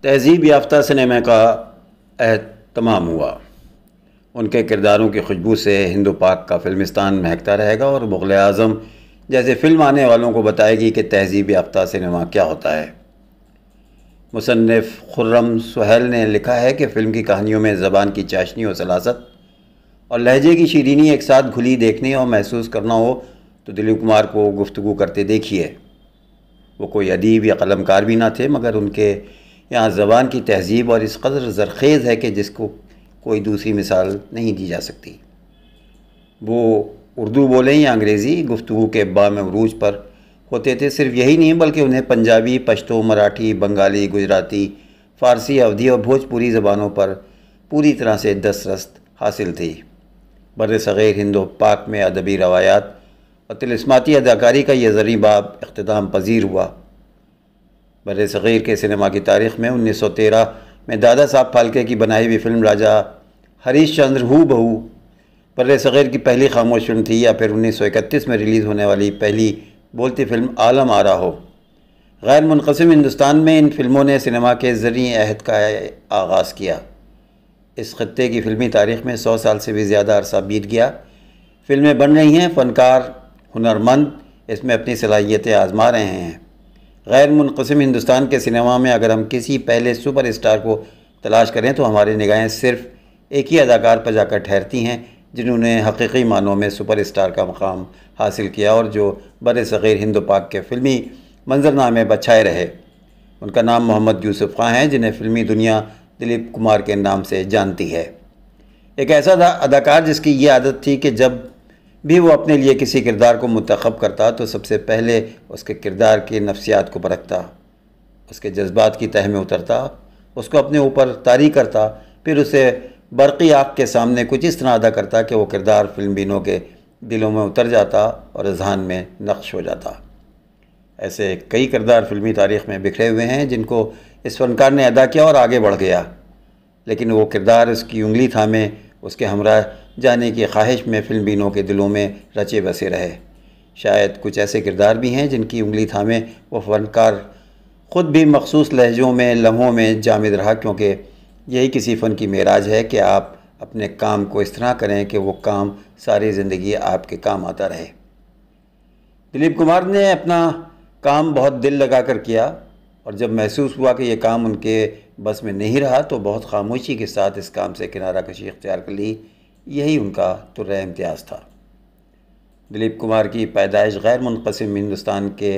तहज़ीब याफ्ता सिनेमा का अहद तमाम हुआ। उनके किरदारों की खुशबू से हिंदू पाक का फिल्मिस्तान महकता रहेगा और मुग़ल आज़म जैसे फ़िल्म आने वालों को बताएगी कि तहज़ीब याफ्ता सिनेमा क्या होता है। मुसन्निफ़ खुर्रम सुहैल ने लिखा है कि फ़िल्म की कहानियों में ज़बान की चाशनी और सलासत और लहजे की शीरीनी एक साथ घुली देखने और महसूस करना हो तो दिलीप कुमार को गुफ्तगू करते देखिए। वो कोई अदीब या कलमकार भी ना थे, मगर उनके यहाँ ज़बान की तहज़ीब और इस कदर ज़रख़ेज़ है कि जिसको कोई दूसरी मिसाल नहीं दी जा सकती। वो उर्दू बोलें या अंग्रेज़ी, गुफ्तगू के बाम अरूज पर होते थे। सिर्फ यही नहीं बल्कि उन्हें पंजाबी, पश्तो, मराठी, बंगाली, गुजराती, फ़ारसी, अवधी और भोजपुरी ज़बानों पर पूरी तरह से दस्तरस हासिल थी। बर-ए-सग़ीर हिंदो पाक में अदबी रवायात और तिलिस्माती अदाकारी का यह ज़री बाब इख्तिताम पजीर हुआ। बर-ए-सग़ीर के सिनेमा की तारीख़ में 1913 में दादा साहब फाल्के की बनाई हुई फ़िल्म राजा हरीश चंद्र हू बहू बर-ए-सग़ीर की पहली खामोश फिल्म थी, या फिर 1931 में रिलीज़ होने वाली पहली बोलती फ़िल्म आलम आरा हो। गैर मुनक़सिम हिंदुस्तान में इन फ़िल्मों ने सिनेमा के ज़रिए अहद का आगाज़ किया। इस ख़त्ते की फ़िल्मी तारीख़ में 100 साल से भी ज़्यादा अरसा बीत गया। फ़िल्में बन रही हैं, फ़नकार हुनरमंद इसमें अपनी सलाहियतें आज़मा रहे हैं। गैर मुनक़सिम हिंदुस्तान के सिनेमा में अगर हम किसी पहले सुपर स्टार को तलाश करें तो हमारी निगाहें सिर्फ़ एक ही अदाकार पर जाकर ठहरती हैं जिन्होंने हकीकी मानों में सुपर स्टार का मकाम हासिल किया और जो बर-ए-सग़ीर हिंदो पाक के फ़िल्मी मंजरनामे बछाए रहे। उनका नाम मोहम्मद यूसुफ़ ख़ां है, जिन्हें फ़िल्मी दुनिया दिलीप कुमार के नाम से जानती है। एक ऐसा अदाकार जिसकी ये आदत थी कि जब भी वो अपने लिए किसी किरदार को मुंतख़ब करता तो सबसे पहले उसके किरदार की नफ्सियात को परखता, उसके जज्बात की तह में उतरता, उसको अपने ऊपर तारी करता, फिर उसे बरक़ी आँख के सामने कुछ इस तरह अदा करता कि वो किरदार फ़िल्मबीनों के दिलों में उतर जाता और अज़हान में नक्श हो जाता। ऐसे कई किरदार फ़िल्मी तारीख़ में बिखरे हुए हैं जिनको इस फ़नकार ने अदा किया और आगे बढ़ गया, लेकिन वो किरदार उसकी उंगली थामे उसके हमराह जाने की ख्वाहिश में फ़िल्मबीनों के दिलों में रचे बसे रहे। शायद कुछ ऐसे किरदार भी हैं जिनकी उंगली थामे वो फ़नकार ख़ुद भी मखसूस लहजों में, लम्हों में जामिद रहा, क्योंकि यही किसी फ़न की मेराज है कि आप अपने काम को इस तरह करें कि वो काम सारी ज़िंदगी आपके काम आता रहे। दिलीप कुमार ने अपना काम बहुत दिल लगा कर किया और जब महसूस हुआ कि यह काम उनके बस में नहीं रहा तो बहुत खामोशी के साथ इस काम से किनारा कशी इख्तियार कर ली। यही उनका तुर्रा इम्तियाज़ था। दिलीप कुमार की पैदाइश गैर मुनक़सिम हिंदुस्तान के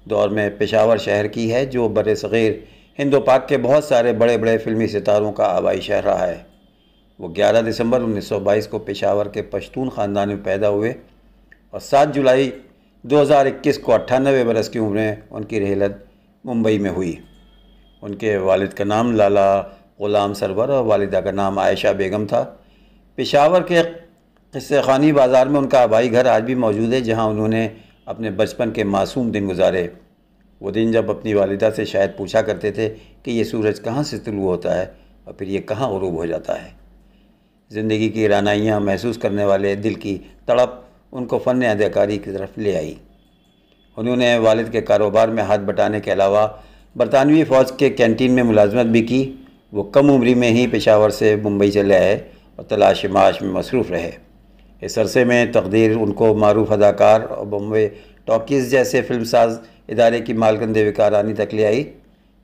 दौर में पेशावर शहर की है, जो बर-ए-सग़ीर हिंदो पाक के बहुत सारे बड़े बड़े फ़िल्मी सितारों का आबाई शहर रहा है। वो 11 दिसंबर 1922 को पेशावर के पश्तून ख़ानदान में पैदा हुए और 7 जुलाई 2021 को 98 बरस की उम्र में उनकी रहलत मुंबई में हुई। उनके वालिद का नाम लाला ग़ुलाम सरवर और वालिदा का नाम आयशा बेगम था। पेशावर के क़िस्से ख़ानी बाज़ार में उनका आबाई घर आज भी मौजूद है, जहाँ उन्होंने अपने बचपन के मासूम दिन गुजारे। वो दिन जब अपनी वालिदा से शायद पूछा करते थे कि ये सूरज कहाँ से तुलू होता है और फिर ये कहाँ ग़ुरूब हो जाता है। ज़िंदगी की रानाइयाँ महसूस करने वाले दिल की तड़प उनको फ़न अदाकारी की तरफ ले आई। उन्होंने वालिद के कारोबार में हाथ बटाने के अलावा बरतानवी फ़ौज के कैंटीन में मुलाजमत भी की। वो कम उम्री में ही पेशावर से मुंबई चले आए और तलाश माश में मसरूफ़ रहे। इस अरसे में तकदीर उनको मारूफ अदाकार और बॉम्बे टॉकीज़ जैसे फिल्मसाज इदारे की मालकिन देविका रानी तक ले आई,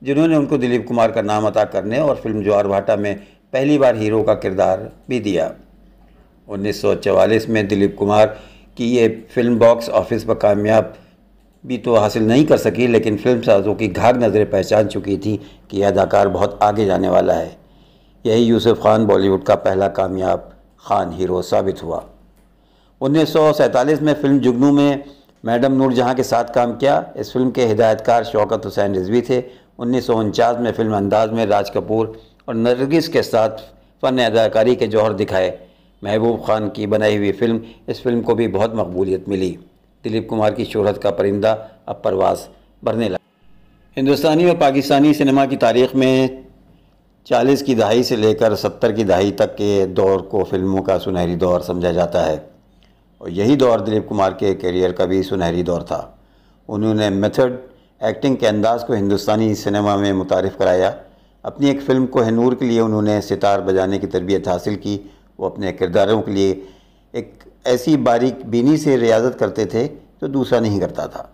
जिन्होंने उनको दिलीप कुमार का नाम अता करने और फिल्म ज्वार भाटा में पहली बार हीरो का किरदार भी दिया। 1944 में दिलीप कुमार की ये फिल्म बॉक्स ऑफिस पर कामयाब भी तो हासिल नहीं कर सकी, लेकिन फिल्म साजों की घाघ नज़रें पहचान चुकी थी कि यह अदाकार बहुत आगे जाने वाला है। यही यूसुफ़ खान बॉलीवुड का पहला कामयाब खान हीरो साबित हुआ। 1947 में फ़िल्म जुगनू में मैडम नूरजहाँ के साथ काम किया। इस फिल्म के हिदायतकार शौकत हुसैन रिजवी थे। 1949 में फ़िल्म अंदाज में राज कपूर और नरगिस के साथ फ़न अदाकारी के जौहर दिखाए। महबूब खान की बनाई हुई फ़िल्म, इस फिल्म को भी बहुत मकबूलियत मिली। दिलीप कुमार की शोहरत का परिंदा अब परवाज़ भरने लगा। हिंदुस्तानी और पाकिस्तानी सिनेमा की तारीख़ में 40 की दहाई से लेकर 70 की दहाई तक के दौर को फ़िल्मों का सुनहरी दौर समझा जाता है और यही दौर दिलीप कुमार के करियर का भी सुनहरी दौर था। उन्होंने मेथड एक्टिंग के अंदाज़ को हिंदुस्तानी सिनेमा में मुतारिफ़ कराया। अपनी एक फ़िल्म कोहिनूर के लिए उन्होंने सितार बजाने की तरबियत हासिल की। वो अपने किरदारों के लिए एक ऐसी बारीक बीनी से रियाजत करते थे जो दूसरा नहीं करता था।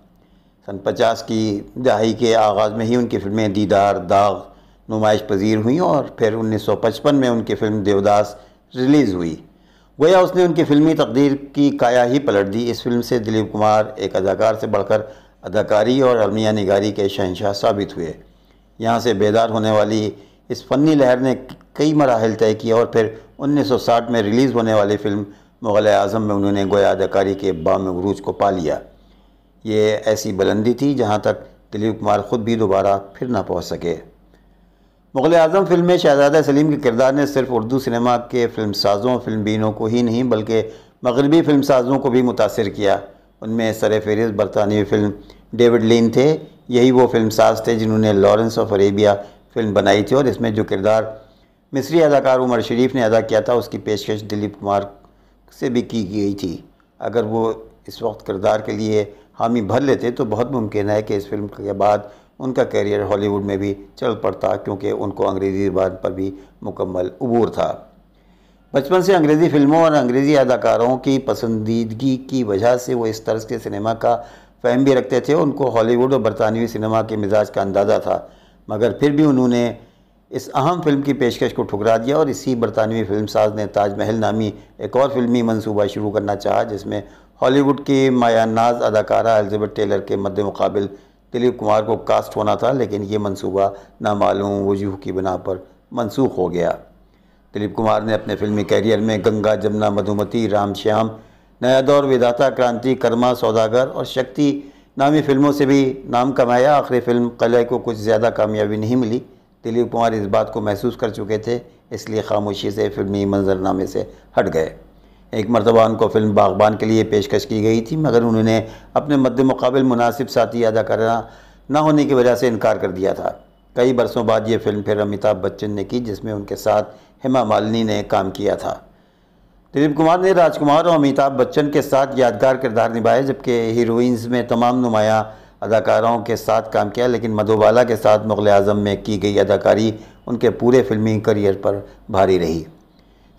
सन 50 की दहाई के आगाज़ में ही उनकी फ़िल्में दीदार, दाग नुमाइश पजीर हुई और फिर 1955 में उनकी फ़िल्म देवदास रिलीज़ हुई। गोया उसने उनकी फ़िल्मी तकदीर की काया ही पलट दी। इस फिल्म से दिलीप कुमार एक अदाकार से बढ़कर अदाकारी और अलमिया निगारी के शहंशाह साबित हुए। यहाँ से बेदार होने वाली इस फ़नी लहर ने कई मराहल तय किए और फिर 1960 में रिलीज़ होने वाली फ़िल्म मुग़ल-ए-आज़म में उन्होंने गोया अदाकारी के बाम उरूज को पा लिया। ये ऐसी बुलंदी थी जहाँ तक दिलीप कुमार ख़ुद भी दोबारा फिर ना पहुँच सके। मुग़ल-ए-आज़म फ़िल्म में शहज़ादा सलीम के किरदार ने सिर्फ उर्दू सिनेमा के फ़िल्म साज़ों, फ़िल्म बीनों को ही नहीं बल्कि मगरबी फ़िल्म साज़ों को भी मुतासिर किया। उनमें सर-ए-फ़हरिस्त बरतानवी फ़िल्म डेविड लीन थे। यही वो फ़िल्म साज़ थे जिन्होंने लॉरेंस ऑफ अरेबिया फ़िल्म बनाई थी और इसमें जो किरदार मिस्री अदाकार उमर शरीफ ने अदा किया था उसकी पेशकश दिलीप कुमार से भी की गई थी। अगर वो इस वक्त किरदार के लिए हामी भर लेते तो बहुत मुमकिन है कि इस फिल्म के बाद उनका कैरियर हॉलीवुड में भी चल पड़ता, क्योंकि उनको अंग्रेज़ी ज़बान पर भी मुकम्मल उबूर था। बचपन से अंग्रेज़ी फ़िल्मों और अंग्रेज़ी अदाकारों की पसंदीदगी की वजह से वो इस तर्ज के सिनेमा का फ़हम भी रखते थे। उनको हॉलीवुड और बरतानवी सिनेमा के मिजाज का अंदाज़ा था, मगर फिर भी उन्होंने इस अहम फ़िल्म की पेशकश को ठुकरा दिया और इसी बरतानवी फ़िल्म साज ने ताजमहल नामी एक और फिल्मी मंसूबा शुरू करना चाहा, जिसमें हॉलीवुड की माया नाज अदाकारा एलिज़ाबेथ टेलर के मद्दे मुकाबिल दिलीप कुमार को कास्ट होना था, लेकिन ये मंसूबा नामालूम वजूह की बिना पर मनसूख हो गया। दिलीप कुमार ने अपने फिल्मी कैरियर में गंगा, जमुना, मधुमती, राम श्याम, नया दौर, विधाता, क्रांति, कर्मा, सौदागर और शक्ति नामी फ़िल्मों से भी नाम कमाया। आखिरी फ़िल्म क़लअ को कुछ ज़्यादा कामयाबी नहीं मिली। दिलीप कुमार इस बात को महसूस कर चुके थे, इसलिए खामोशी से फिल्मी मंजरनामे से हट गए। एक मरतबा उनको फ़िल्म बाग़बान के लिए पेशकश की गई थी, मगर उन्होंने अपने मद्दे मुकाबिल मुनासिब साथी अदाकारा न होने की वजह से इनकार कर दिया था। कई बरसों बाद ये फ़िल्म फिर अमिताभ बच्चन ने की, जिसमें उनके साथ हेमा मालिनी ने काम किया था। दिलीप कुमार ने राजकुमार और अमिताभ बच्चन के साथ यादगार किरदार निभाए, जबकि हीरोइंस में तमाम नुमायाँ अदाकाराओं के साथ काम किया, लेकिन मधुबाला के साथ मुग़ल-ए-आज़म में की गई अदाकारी उनके पूरे फिल्मी करियर पर भारी रही।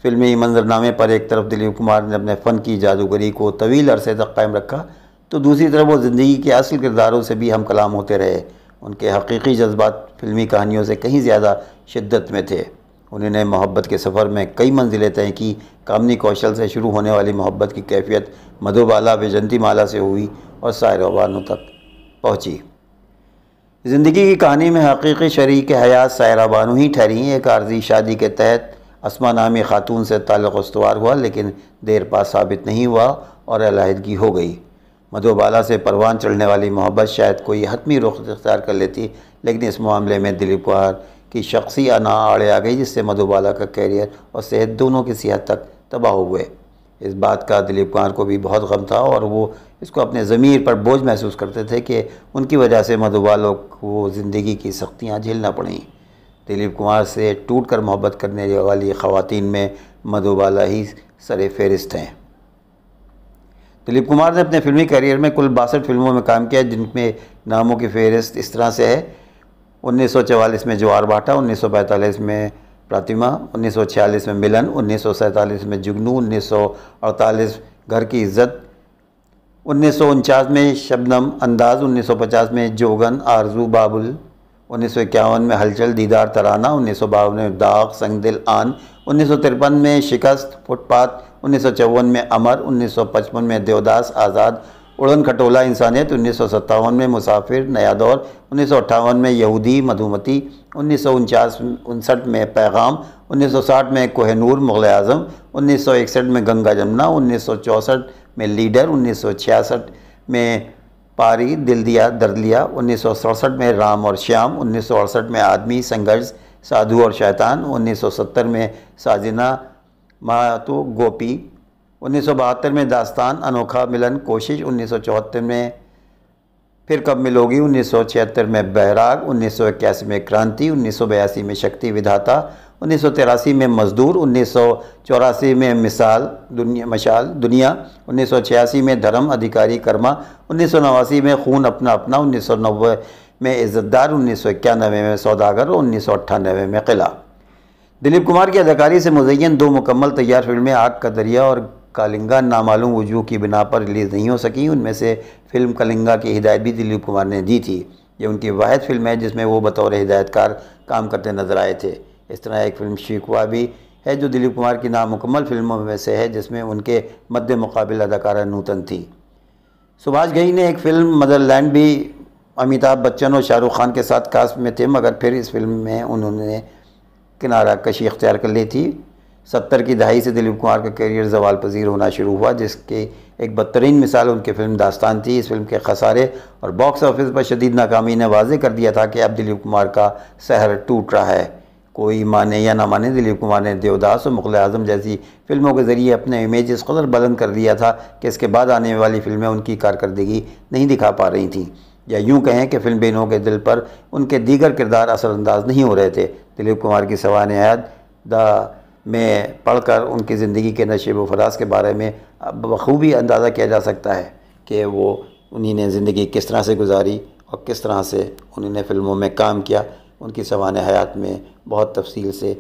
फिल्मी मंजरनामे पर एक तरफ दिलीप कुमार ने अपने फ़न की जादूगरी को तवील अरसे तक कायम रखा, तो दूसरी तरफ वो ज़िंदगी के असल किरदारों से भी हम कलाम होते रहे। उनके हकीकी जज्बात फिल्मी कहानियों से कहीं ज़्यादा शिद्दत में थे। उन्होंने मोहब्बत के सफ़र में कई मंजिलें तय की। कामनी कौशल से शुरू होने वाली मोहब्बत की कैफियत मधुबाला, वैजंती माला से हुई और सायरा बानो तक पहुँची। ज़िंदगी की कहानी में हकीकी शरीक हयात सायरा बानो ही ठहरी। एक आर्जी शादी के तहत अस्मा नामी खातून से ताल्लुक़ उस्तवार हुआ, लेकिन देर पा साबित नहीं हुआ और अलहदगी हो गई। मधुबाला से परवान चढ़ने वाली मोहब्बत शायद कोई हतमी रुख इख्तियार कर लेती, लेकिन इस मामले में दिलीप कुमार की शख्सी अना आड़े आ गई, जिससे मधुबाला का कैरियर और सेहत दोनों किसी हद तक तबाह हुए। इस बात का दिलीप कुमार को भी बहुत गम था और वो इसको अपने ज़मीर पर बोझ महसूस करते थे कि उनकी वजह से मधुबाला को ज़िंदगी की सख्तियाँ झेलना पड़ीं। दिलीप कुमार से टूटकर मोहब्बत करने वाली ख़वातीन में मधुबाला ही सर-ए-फ़हरिस्त हैं। दिलीप कुमार ने अपने फिल्मी करियर में कुल 62 फिल्मों में काम किया, जिनमें नामों की फ़हरिस्त इस तरह से है: 1944 में ज्वार भाटा, 1945 में प्रतिमा, 1946 में मिलन, 1947 में जुगनू, 1948 घर की इज्जत, 1949 में शबनम, अंदाज़, 1950 में जोगन, आरजू, बाबुल, 1951 में हलचल, दीदार, तराना, 1952 में दाग, संगदिल, आन, 1953 में शिकस्त, फुटपाथ, 1954 में अमर, 1955 में देवदास, आज़ाद, उड़न खटोला, इंसानियत, 1957 में मुसाफिर, नया दौर, 1958 में यहूदी, मधुमती, 1959 में पैगाम, 1960 में कोहिनूर, मुग़ल-ए-आज़म, 1961 में गंगा जमुना, 1964 में लीडर, 1966 में पारी, दिल दिया दर्द लिया, 1967 में राम और श्याम, 1968 में आदमी, संघर्ष, साधु और शैतान, 1970 में साजिना, माँ तो गोपी, 1972 में दास्तान, अनोखा मिलन, कोशिश, 1974 में फिर कब मिलोगी, 1976 में बैराग, 1981 में क्रांति, 1982 में शक्ति विधाता, 1983 में मजदूर, 1984 में मशाल दुनिया, 1986 में धर्म अधिकारी कर्मा, 1989 में खून अपना अपना, 1990 में इज़्ज़तदार, 1991 में सौदागर और 1998 में किला। दिलीप कुमार की अदाकारी से मुज़य्यन 2 मुकम्मल तैयार फिल्में आग का दरिया और कलिंगा नामालूम वजूह की बिना पर रिलीज़ नहीं हो सकी। उनमें से फ़िल्म कलिंगा की हिदायत भी दिलीप कुमार ने दी थी। ये उनकी वाहिद फ़िल्म है जिसमें वो बतौर हिदायतकार काम करते नजर आए थे। इस तरह एक फ़िल्म शिकवा भी है जो दिलीप कुमार की नामुकम्मल फिल्मों में से है, जिसमें उनके मद्दे मुकाबिल अदाकारा नूतन थी। सुभाष घई ने एक फ़िल्म मदरलैंड भी अमिताभ बच्चन और शाहरुख खान के साथ कास्ट में थे, मगर फिर इस फिल्म में उन्होंने किनारा कशी इख्तियार कर ली थी। 70 की दहाई से दिलीप कुमार का करियर ज़वाल पजीर होना शुरू हुआ, जिसकी एक बदतरीन मिसाल उनकी फ़िल्म दास्तान थी। इस फिल्म के खसारे और बॉक्स ऑफिस पर शदीद नाकामी ने वाज़े कर दिया था कि अब दिलीप कुमार का सहर टूट रहा है। कोई माने या ना माने, दिलीप कुमार ने देवदास और मुग़ल आज़म जैसी फ़िल्मों के ज़रिए अपने इमेज इस कदर बुलंद कर दिया था कि इसके बाद आने वाली फ़िल्में उनकी कारकर्दगी नहीं दिखा पा रही थीं, या यूँ कहें कि फ़िल्म बेनों के दिल पर उनके दीगर किरदार असरअंदाज नहीं हो रहे थे। दिलीप कुमार की सवाने हयात में पढ़कर उनकी ज़िंदगी के नशे व फराज के बारे में बखूबी अंदाज़ा किया जा सकता है कि वो उन्हीं ने ज़िंदगी किस तरह से गुजारी और किस तरह से उन्होंने फ़िल्मों में काम किया। उनकी सवाने हयात में बहुत तफसील से